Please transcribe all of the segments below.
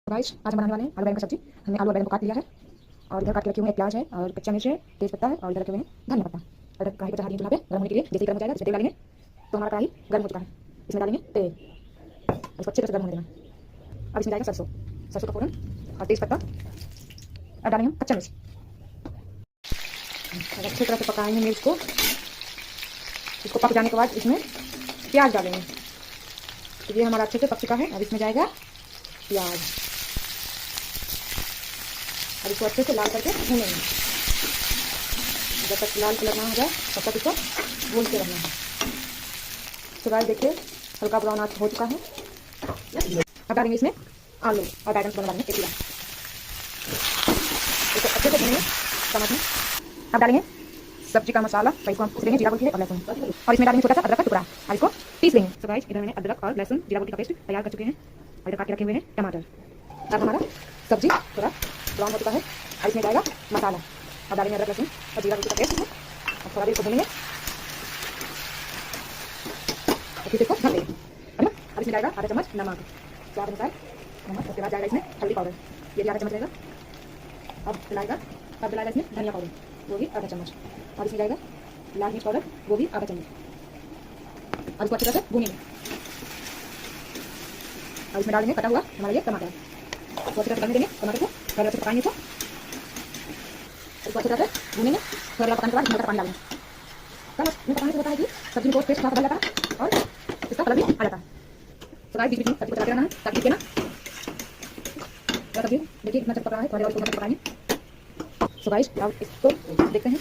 Guys आज हम बनाने वाले हैं आलू बैंगन का सब्जी। हमने आलू और बैंगन को काट लिया है और इधर काट के रखे हुए हैं, एक प्याज है और कच्चा मिर्च है, तेज पत्ता है और इधर रखे हुए हैं धनिया पत्ता। और इधर कढ़ाई पर चढ़ा दिए चूल्हा पे गर्म होने के लिए। जैसे ही गर्म हो जाएगा इसमें तेल डालेंगे तो हमारा कढ़ाई गर्म हो चुका है। इसमें डालेंगे तेल और इसको अच्छे तरह से गर्म होने देना। अब इसमें जाएगा सरसों, सरसों का फोड़न और तेज पत्ता और डालेंगे हम कच्चा मिर्च। और अच्छी तरह से पकाएंगे मिर्च को। इसको पक जाने के बाद इसमें प्याज डालेंगे। तो ये हमारा अच्छे से पक चुका है। अब इसमें जाएगा प्याज। अब इसको अच्छे से लाल करके भूनेंगे। जब तक लाल कलर ना हो जाए तब तक इसको भूनते रहना है। तो गाइस देखिए हल्का ब्राउन आज हो चुका है। अब डालेंगे इसमें आलू और बैगन दोनों डालेंगे एक ही बार। इसको अच्छे से भूनेंगे टमाटर। अब डालेंगे सब्जी का मसाला, इसको हम पीस लेंगे जीरा गुड़ और लहसुन, और इसमें डालेंगे छोटा सा अदरक का टुकड़ा और इसको पीस लेंगे। तो गाइस इधर मैंने अदरक और लहसुन जीरा गुड़ का पेस्ट तैयार कर चुके हैं और इधर काट के रखे हुए हैं टमाटर। अब हमारा सब्जी थोड़ा ब्राउन हो चुका है और इसमें जाएगा मसाला। अब डालेंगे अदरक लहसुन और जीरा गुड़ का पेस्ट और थोड़ा देर इसको भूनेंगे और फिर इसको ढक देंगे, है ना। अब इसमें जाएगा आधा चम्मच नमक, स्वाद अनुसार नमक। उसके बाद जाएगा इसमें हल्दी पाउडर, ये भी आधा चम्मच रहेगा। अब डलाएगा इसमें धनिया पाउडर, वो भी आधा चम्मच। और इसमें जाएगा लाल मिर्च पाउडर, वो भी आधा चम्मच। और इसको अच्छी तरह से भूनेंगे और इसमें डालेंगे कटा हुआ हमारा ये टमाटर। इसको अच्छी तरह से बनने देंगे टमाटर को, थोड़ा अच्छे से पकाएंगे इसको अच्छी तरह से भूनेंगे। थोड़ा पकाने के बाद इसमें पानी डालेंगे। इसमें पकाने से होता है कि सब्जी में टेस्ट थोड़ा बदल जाता है और इसका कलर भी आ जाता है। तो गाइस बीच बीच में सब्जी को चलाते रहना है ताकि दिखे ना। सब्जी देखिए कितना अच्छा पक रहा है, थोड़ी और इसको पकाएंगे। तो गाइस अब इसको देखते हैं।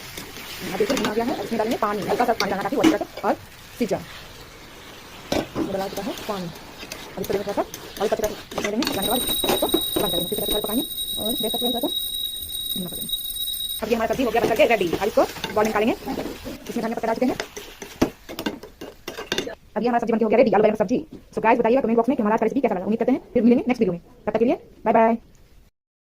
अब देखिए बना गया है। इसमें डालेंगे पानी, हल्का सा पानी डालना ताकि वो अच्छी तरह से और सीज जाए। डाला चुका है पानी। अब इसको थोड़ा सा और अच्छी तरह से देंगे। डालने के बाद इसको बंद करेंगे, फिर पकाएंगे और देख सकते हैं थोड़ा सा धीमा करेंगे। अब ये हमारा सब्जी हो गया बन करके रेडी। अब इसको बॉल निकालेंगे। इसमें धनिया पत्ता डाल चुके हैं। अब ये हमारा सब्जी बनके हो गया रेडी, आलू बैंगन सब्जी। सो गाइस बताइएगा कमेंट बॉक्स में कि हमारा रेसिपी कैसा लगा। उम्मीद करते हैं फिर मिलेंगे नेक्स्ट वीडियो में। तब तक के लिए बाय बाय।